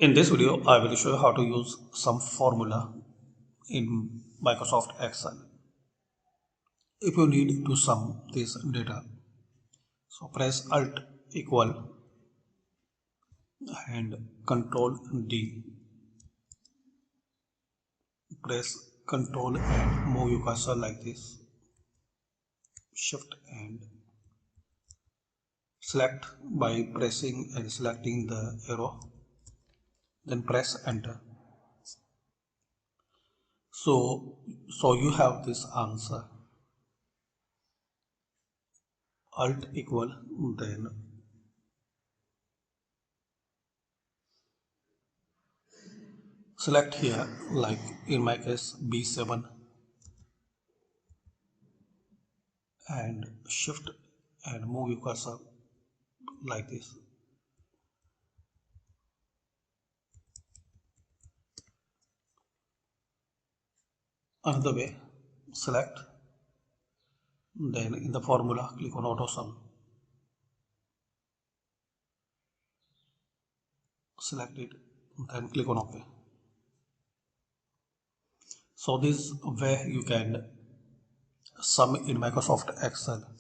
In this video, I will show you how to use some formula in Microsoft Excel. If you need to sum this data, so press Alt equal and Control D. Press Control and move your cursor like this. Shift and select by pressing and selecting the arrow. Then press Enter. So you have this answer. Alt equal then select here, like in my case B7, and shift and move your cursor like this. Another way, select, then in the formula click on auto sum, select it, then click on OK. So this way you can sum in Microsoft Excel.